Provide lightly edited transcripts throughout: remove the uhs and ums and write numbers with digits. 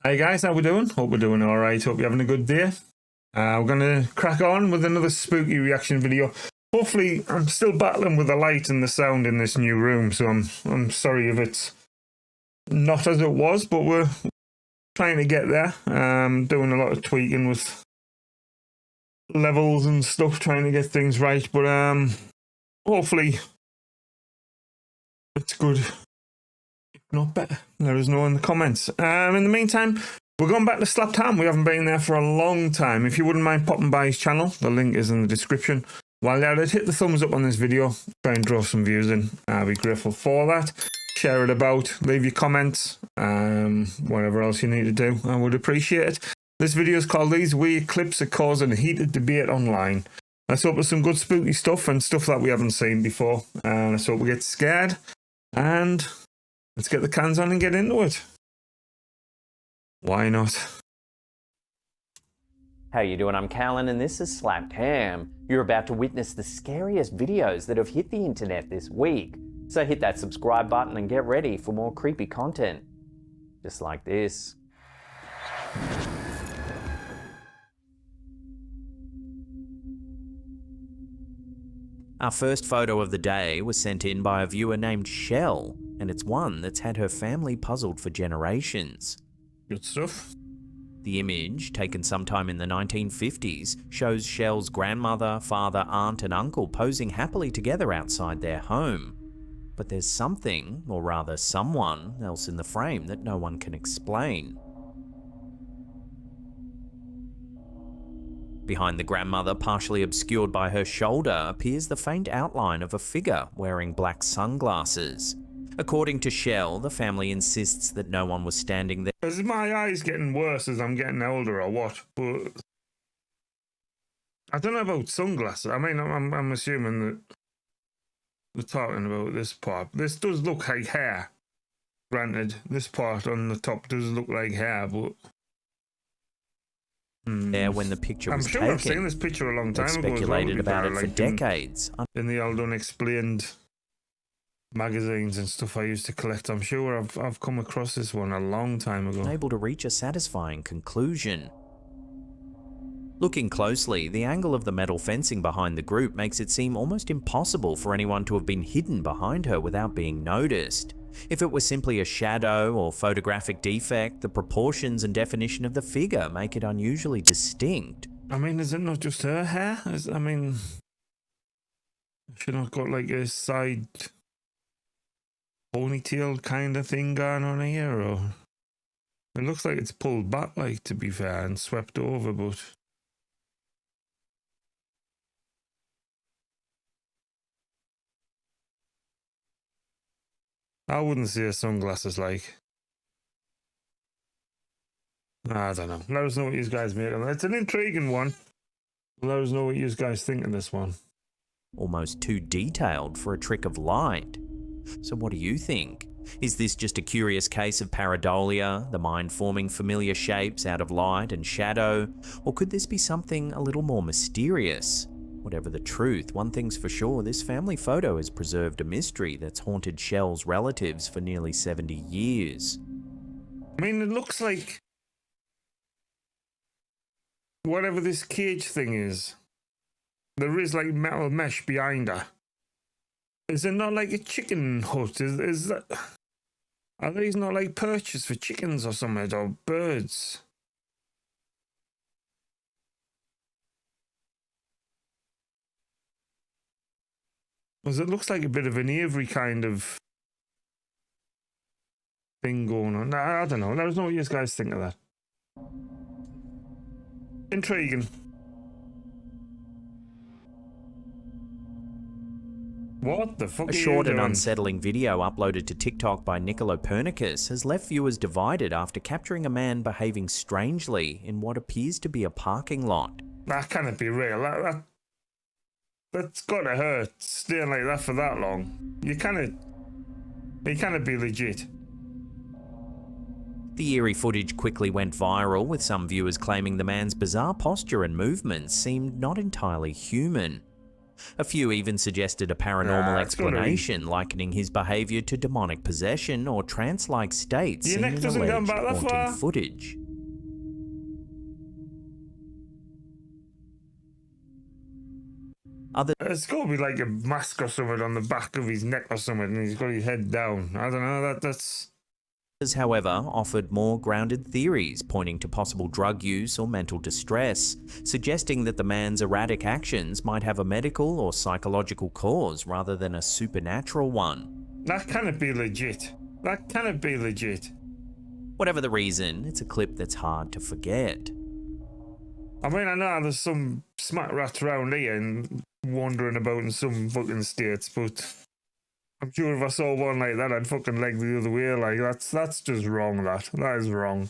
Hey guys, how we doing? Hope we're doing all right. Hope you're having a good day. We're gonna crack on with another spooky reaction video. Hopefully, I'm still battling with the light and the sound in this new room, so I'm sorry if it's not as it was, but we're trying to get there. Doing a lot of tweaking with levels and stuff, trying to get things right. But hopefully, it's good. Not better. Let us know in the comments. In the meantime, we're going back to Slapped Ham. We haven't been there for a long time. If you wouldn't mind popping by his channel, the link is in the description. While you're at it, hit the thumbs up on this video. Try and draw some views in. I'll be grateful for that. Share it about. Leave your comments. Whatever else you need to do. I would appreciate it. This video is called These Weird Clips Are Causing Heated Debate Online. Let's hope there's some good spooky stuff and stuff that we haven't seen before. Let's hope we get scared. And let's get the cans on and get into it. Why not? How you doing? I'm Callan and this is Slapped Ham. You're about to witness the scariest videos that have hit the internet this week. So hit that subscribe button and get ready for more creepy content. Just like this. Our first photo of the day was sent in by a viewer named Shell, and it's one that's had her family puzzled for generations. Good stuff. The image, taken sometime in the 1950s, shows Shell's grandmother, father, aunt and uncle posing happily together outside their home. But there's something, or rather someone, else in the frame that no one can explain. Behind the grandmother, partially obscured by her shoulder, appears the faint outline of a figure wearing black sunglasses. According to Shell, the family insists that no one was standing there. Is my eyes getting worse as I'm getting older or what? But I don't know about sunglasses. I mean, I'm assuming that we're talking about this part. This does look like hair. Granted, this part on the top does look like hair, but there when the picture was taken. I've seen this picture a long time ago. Speculated about it for decades. In the old unexplained magazines and stuff I used to collect, I'm sure I've come across this one a long time ago. Unable to reach a satisfying conclusion. Looking closely, the angle of the metal fencing behind the group makes it seem almost impossible for anyone to have been hidden behind her without being noticed. If it was simply a shadow or photographic defect, the proportions and definition of the figure make it unusually distinct. I mean, is it not just her hair? I mean, she not got like a side ponytail kind of thing going on here, or it looks like it's pulled back, like, to be fair, and swept over, but I wouldn't say her sunglasses like. I don't know. Let us know what you guys make of it. It's an intriguing one. Let us know what you guys think of this one. Almost too detailed for a trick of light. So what do you think? Is this just a curious case of pareidolia, the mind forming familiar shapes out of light and shadow? Or could this be something a little more mysterious? Whatever the truth, one thing's for sure, this family photo has preserved a mystery that's haunted Shell's relatives for nearly 70 years. I mean, it looks like whatever this cage thing is, there is like metal mesh behind her. Is it not like a chicken hut? Is that... Are these not like perches for chickens or something, or birds? Because it looks like a bit of an Avery kind of thing going on. I don't know. Let us know what you guys think of that. Intriguing. What the fuck? A short and unsettling video uploaded to TikTok by Nicolopernicus has left viewers divided after capturing a man behaving strangely in what appears to be a parking lot. That cannot be real. That's gotta hurt, staying like that for that long. It cannot be legit. The eerie footage quickly went viral, with some viewers claiming the man's bizarre posture and movements seemed not entirely human. A few even suggested a paranormal it's gotta be. explanation, likening his behavior to demonic possession or trance-like states Your seen neck in doesn't go alleged back that haunting far. footage. It's got to be like a mask or something on the back of his neck or something, and he's got his head down. I don't know. That's. Others, however, offered more grounded theories pointing to possible drug use or mental distress, suggesting that the man's erratic actions might have a medical or psychological cause rather than a supernatural one. That cannot be legit. That cannot be legit. Whatever the reason, it's a clip that's hard to forget. I mean, I know there's some smack rats around here and wandering about in some fucking states, but I'm sure if I saw one like that, I'd fucking leg the other way. Like, that's just wrong, that is wrong.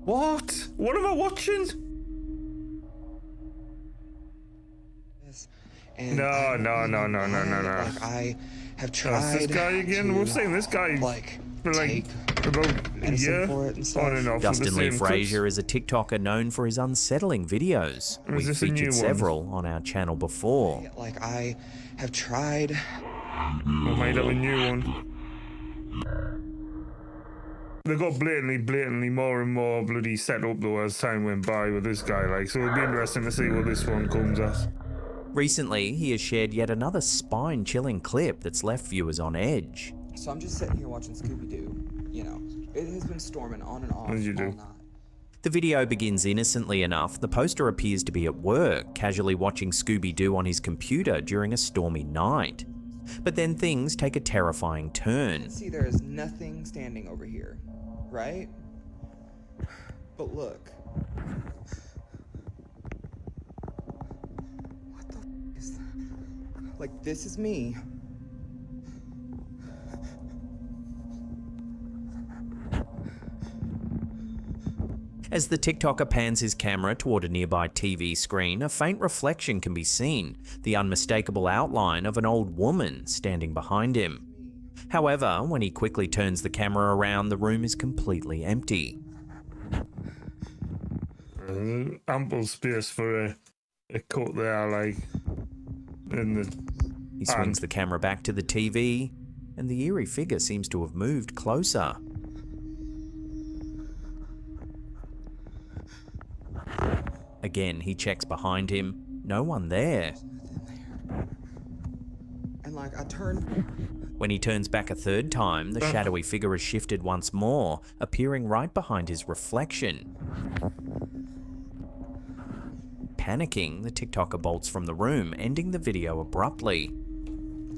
What am I watching? No. Like, I have tried. That's this guy again. We've seen this guy like for like take about a year for it and stuff. on and off. Dustin Lee with the same Frazier clips. is a TikToker known for his unsettling videos. Or is We've this a new featured one? several on our channel before. Like, I have tried. We might have a new one. They got blatantly more and more bloody set up though as time went by with this guy. Like, so it'll be interesting to see what this one comes at. Recently, he has shared yet another spine-chilling clip that's left viewers on edge. So I'm just sitting here watching Scooby-Doo. You know, it has been storming on and off As you do. all night. The video begins innocently enough. The poster appears to be at work, casually watching Scooby-Doo on his computer during a stormy night. But then things take a terrifying turn. See, there is nothing standing over here, right? But look. What the f is that? Like, this is me. As the TikToker pans his camera toward a nearby TV screen, a faint reflection can be seen, the unmistakable outline of an old woman standing behind him. However, when he quickly turns the camera around, the room is completely empty. Ample space for a cut there, like in the. He swings the camera back to the TV, and the eerie figure seems to have moved closer. Again, he checks behind him. No one there. And like, I turned. When he turns back a third time, the shadowy figure has shifted once more, appearing right behind his reflection. Panicking, the TikToker bolts from the room, ending the video abruptly.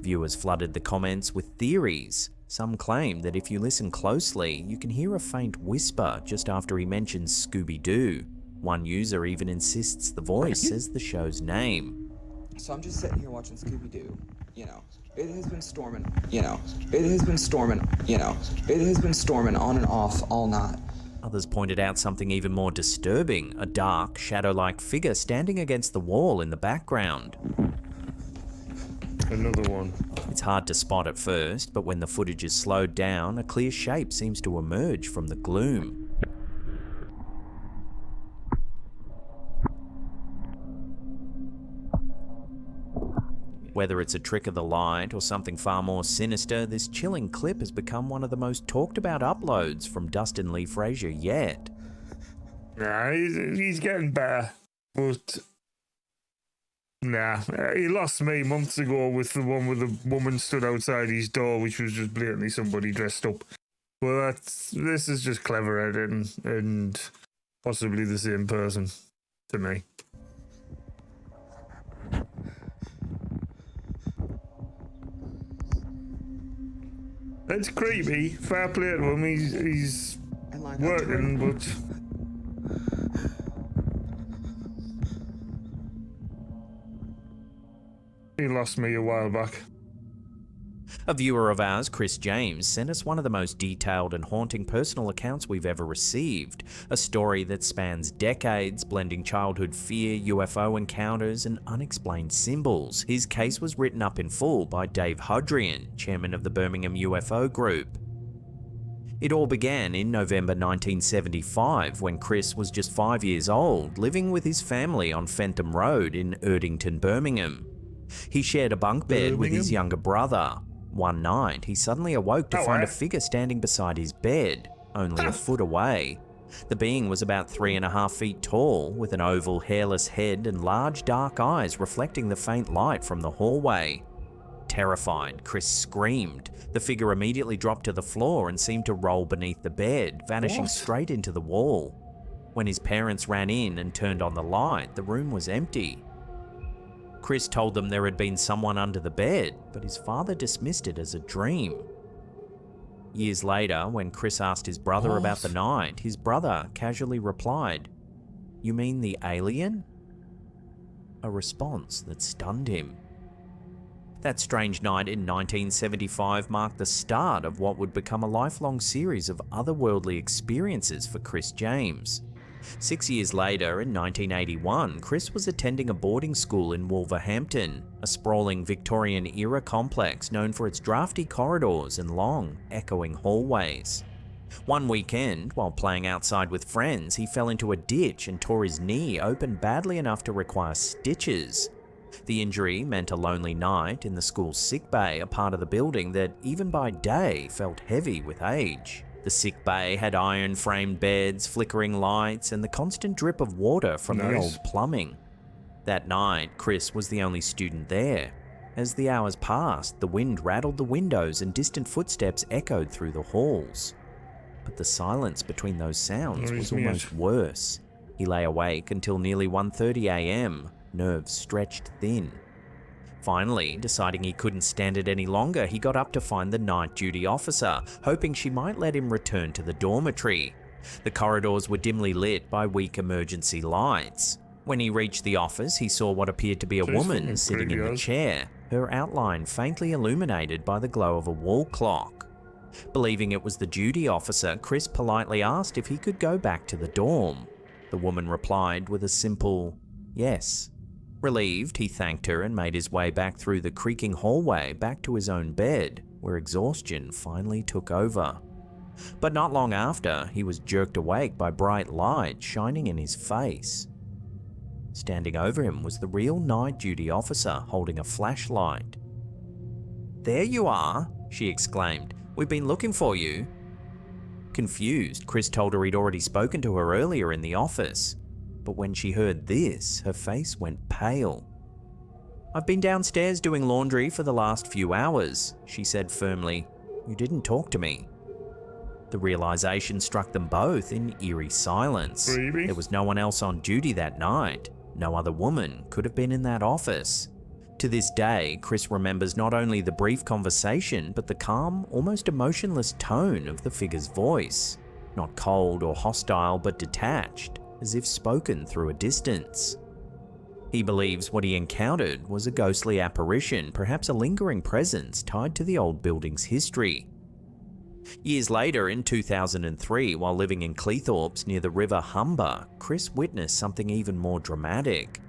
Viewers flooded the comments with theories. Some claim that if you listen closely, you can hear a faint whisper just after he mentions Scooby-Doo. One user even insists the voice says the show's name. So I'm just sitting here watching Scooby-Doo. You know, it has been storming. You know, it has been storming. You know, it has been storming on and off all night. Others pointed out something even more disturbing, a dark, shadow-like figure standing against the wall in the background. Another one. It's hard to spot at first, but when the footage is slowed down, a clear shape seems to emerge from the gloom. Whether it's a trick of the light or something far more sinister, this chilling clip has become one of the most talked about uploads from Dustin Lee Frazier yet. Nah, he's getting better, but nah, he lost me months ago with the one where the woman stood outside his door, which was just blatantly somebody dressed up. But this is just clever editing and possibly the same person to me. It's creepy. Fair play to him. He's And like, working, but he lost me a while back. A viewer of ours, Chris James, sent us one of the most detailed and haunting personal accounts we've ever received. A story that spans decades, blending childhood fear, UFO encounters, and unexplained symbols. His case was written up in full by Dave Hudrian, chairman of the Birmingham UFO Group. It all began in November 1975 when Chris was just 5 years old, living with his family on Fentham Road in Erdington, Birmingham. He shared a bunk bed with his younger brother. One night, he suddenly awoke to find a figure standing beside his bed, only a foot away. The being was about 3.5 feet tall, with an oval, hairless head and large dark eyes reflecting the faint light from the hallway. Terrified, Chris screamed. The figure immediately dropped to the floor and seemed to roll beneath the bed, vanishing straight into the wall. When his parents ran in and turned on the light, the room was empty. Chris told them there had been someone under the bed, but his father dismissed it as a dream. Years later, when Chris asked his brother about the night, his brother casually replied, "You mean the alien?" A response that stunned him. That strange night in 1975 marked the start of what would become a lifelong series of otherworldly experiences for Chris James. 6 years later, in 1981, Chris was attending a boarding school in Wolverhampton, a sprawling Victorian-era complex known for its drafty corridors and long, echoing hallways. One weekend, while playing outside with friends, he fell into a ditch and tore his knee open badly enough to require stitches. The injury meant a lonely night in the school's sick bay, a part of the building that, even by day, felt heavy with age. The sick bay had iron-framed beds, flickering lights, and the constant drip of water from the old plumbing. That night, Chris was the only student there. As the hours passed, the wind rattled the windows and distant footsteps echoed through the halls. But the silence between those sounds was almost worse. He lay awake until nearly 1:30 a.m., nerves stretched thin. Finally, deciding he couldn't stand it any longer, he got up to find the night duty officer, hoping she might let him return to the dormitory. The corridors were dimly lit by weak emergency lights. When he reached the office, he saw what appeared to be a woman sitting in the chair, her outline faintly illuminated by the glow of a wall clock. Believing it was the duty officer, Chris politely asked if he could go back to the dorm. The woman replied with a simple yes. Relieved, he thanked her and made his way back through the creaking hallway back to his own bed, where exhaustion finally took over. But not long after, he was jerked awake by bright light shining in his face. Standing over him was the real night duty officer holding a flashlight. "There you are," she exclaimed. "We've been looking for you." Confused, Chris told her he'd already spoken to her earlier in the office. But when she heard this, her face went pale. "I've been downstairs doing laundry for the last few hours," she said firmly. "You didn't talk to me." The realization struck them both in eerie silence. There was no one else on duty that night. No other woman could have been in that office. To this day, Chris remembers not only the brief conversation, but the calm, almost emotionless tone of the figure's voice. Not cold or hostile, but detached, as if spoken through a distance. He believes what he encountered was a ghostly apparition, perhaps a lingering presence tied to the old building's history. Years later, in 2003, while living in Cleethorpes near the River Humber, Chris witnessed something even more dramatic.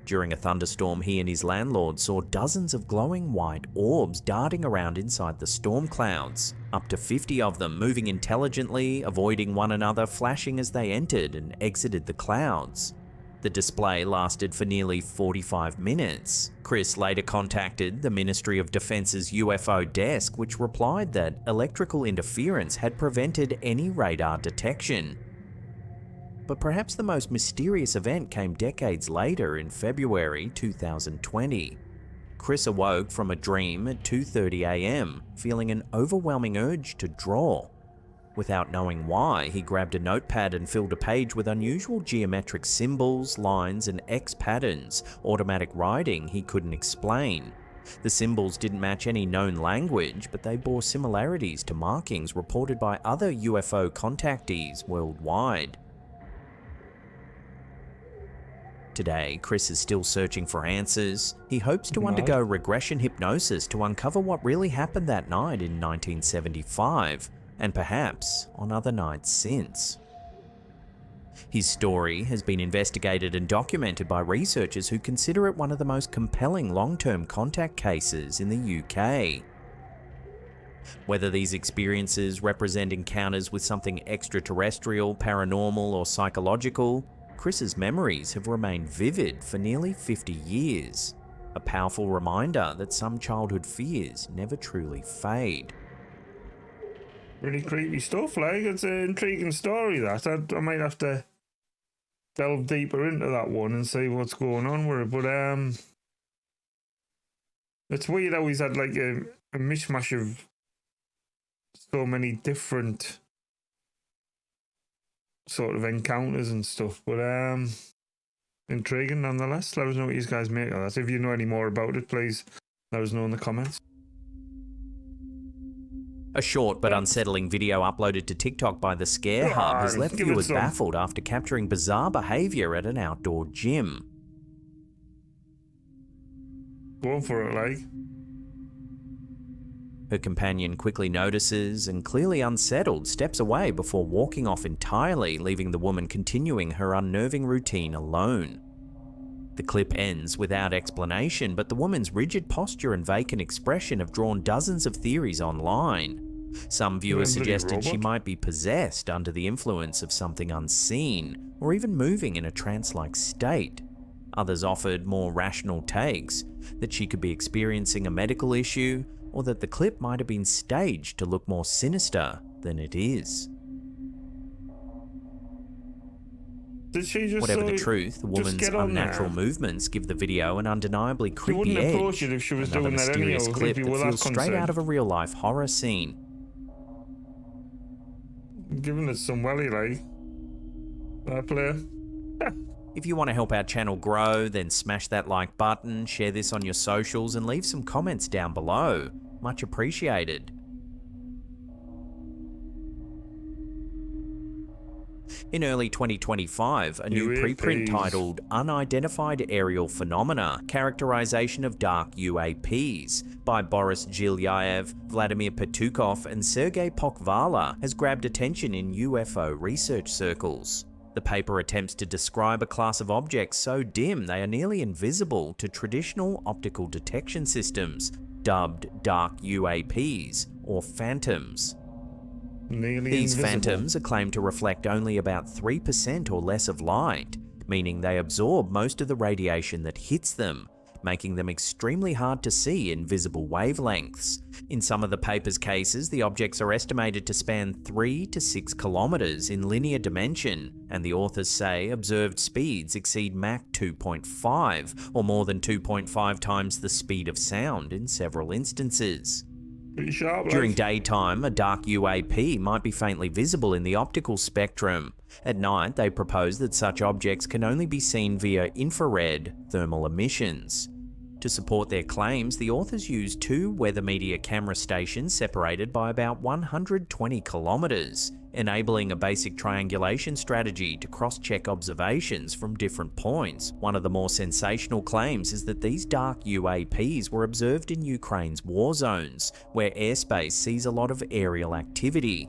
During a thunderstorm, he and his landlord saw dozens of glowing white orbs darting around inside the storm clouds, up to 50 of them moving intelligently, avoiding one another, flashing as they entered and exited the clouds. The display lasted for nearly 45 minutes. Chris later contacted the Ministry of Defence's UFO desk, which replied that electrical interference had prevented any radar detection. But perhaps the most mysterious event came decades later in February 2020. Chris awoke from a dream at 2:30 a.m., feeling an overwhelming urge to draw. Without knowing why, he grabbed a notepad and filled a page with unusual geometric symbols, lines, and X patterns, automatic writing he couldn't explain. The symbols didn't match any known language, but they bore similarities to markings reported by other UFO contactees worldwide. Today, Chris is still searching for answers. He hopes to undergo regression hypnosis to uncover what really happened that night in 1975, and perhaps on other nights since. His story has been investigated and documented by researchers who consider it one of the most compelling long-term contact cases in the UK. Whether these experiences represent encounters with something extraterrestrial, paranormal, or psychological, Chris's memories have remained vivid for nearly 50 years. A powerful reminder that some childhood fears never truly fade. Really creepy stuff, like. It's an intriguing story, that. I might have to delve deeper into that one and see what's going on with it. But it's weird how he's had like a mishmash of so many different sort of encounters and stuff. But intriguing nonetheless. Let us know what you guys make of that. If you know any more about it, please let us know in the comments. A short but unsettling video uploaded to TikTok by the Scare Hub has left viewers baffled after capturing bizarre behaviour at an outdoor gym. Going for it, like. Her companion quickly notices and, clearly unsettled, steps away before walking off entirely, leaving the woman continuing her unnerving routine alone. The clip ends without explanation, but the woman's rigid posture and vacant expression have drawn dozens of theories online. Some viewers suggested she might be possessed under the influence of something unseen, or even moving in a trance-like state. Others offered more rational takes, that she could be experiencing a medical issue, or that the clip might have been staged to look more sinister than it is. Did she just Whatever the truth, the woman's unnatural movements give the video an undeniably creepy edge. Approach it if she was Another doing that anyhow, mysterious clip that feels straight concerned. out of a real-life horror scene. Giving it some welly, like. That player. If you want to help our channel grow, then smash that like button, share this on your socials, and leave some comments down below. Much appreciated. In early 2025, a new preprint titled Unidentified Aerial Phenomena, Characterization of Dark UAPs by Boris Gilyaev, Vladimir Petukov, and Sergei Pokvala has grabbed attention in UFO research circles. The paper attempts to describe a class of objects so dim they are nearly invisible to traditional optical detection systems, dubbed dark UAPs, or phantoms. These phantoms are claimed to reflect only about 3% or less of light, meaning they absorb most of the radiation that hits them, making them extremely hard to see in visible wavelengths. In some of the paper's cases, the objects are estimated to span 3 to 6 kilometers in linear dimension, and the authors say observed speeds exceed Mach 2.5, or more than 2.5 times the speed of sound in several instances. During daytime, a dark UAP might be faintly visible in the optical spectrum. At night, they propose that such objects can only be seen via infrared thermal emissions. To support their claims, the authors used 2 weather media camera stations separated by about 120 kilometers, enabling a basic triangulation strategy to cross-check observations from different points. One of the more sensational claims is that these dark UAPs were observed in Ukraine's war zones, where airspace sees a lot of aerial activity.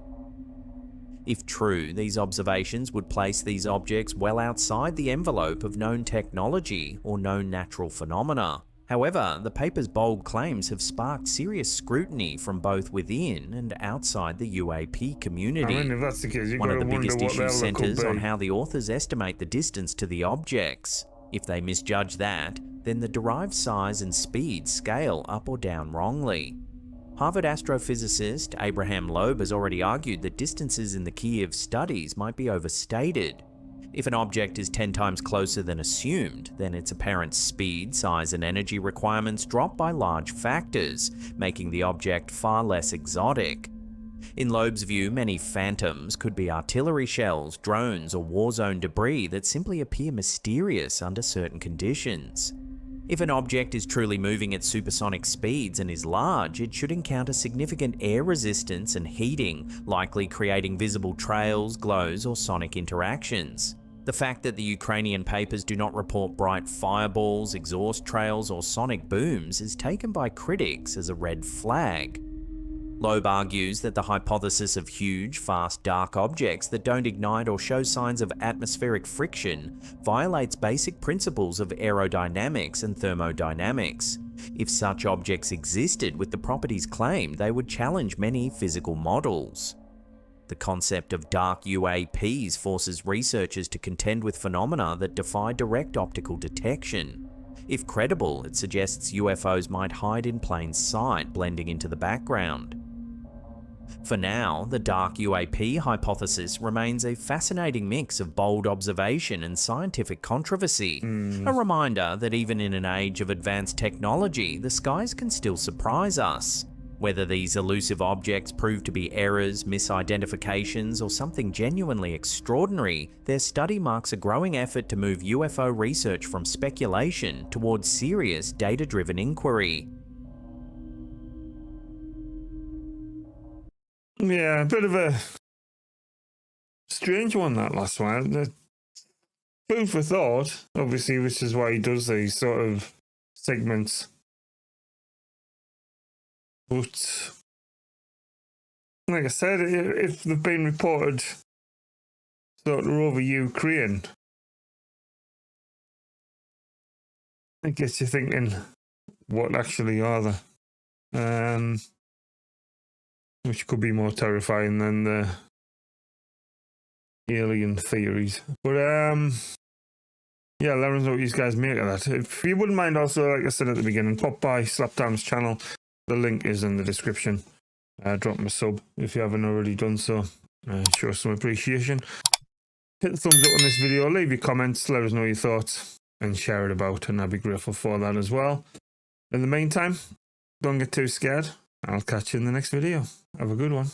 If true, these observations would place these objects well outside the envelope of known technology or known natural phenomena. However, the paper's bold claims have sparked serious scrutiny from both within and outside the UAP community. I mean, if that's the case, One of the biggest issues centers on how the authors estimate the distance to the objects. If they misjudge that, then the derived size and speed scale up or down wrongly. Harvard astrophysicist Abraham Loeb has already argued that distances in the Kiev studies might be overstated. If an object is 10 times closer than assumed, then its apparent speed, size, and energy requirements drop by large factors, making the object far less exotic. In Loeb's view, many phantoms could be artillery shells, drones, or war zone debris that simply appear mysterious under certain conditions. If an object is truly moving at supersonic speeds and is large, it should encounter significant air resistance and heating, likely creating visible trails, glows, or sonic interactions. The fact that the Ukrainian papers do not report bright fireballs, exhaust trails, or sonic booms is taken by critics as a red flag. Loeb argues that the hypothesis of huge, fast, dark objects that don't ignite or show signs of atmospheric friction violates basic principles of aerodynamics and thermodynamics. If such objects existed with the properties claimed, they would challenge many physical models. The concept of dark UAPs forces researchers to contend with phenomena that defy direct optical detection. If credible, it suggests UFOs might hide in plain sight, blending into the background. For now, the dark UAP hypothesis remains a fascinating mix of bold observation and scientific controversy. A reminder that even in an age of advanced technology, the skies can still surprise us. Whether these elusive objects prove to be errors, misidentifications, or something genuinely extraordinary, their study marks a growing effort to move UFO research from speculation towards serious, data-driven inquiry. Yeah, a bit of a strange one, that last one. The food for thought, obviously, which is why he does these sort of segments. But, like I said, if they've been reported sort of over Ukraine, it gets you thinking, what actually are they? Which could be more terrifying than the alien theories. But yeah, let us know what you guys make of that. If you wouldn't mind also, like I said at the beginning, pop by Slapdown's channel. The link is in the description. Drop him a sub if you haven't already done so. Show some appreciation. Hit the thumbs up on this video, leave your comments, let us know your thoughts, and share it about, and I'd be grateful for that as well. In the meantime, don't get too scared. I'll catch you in the next video. Have a good one.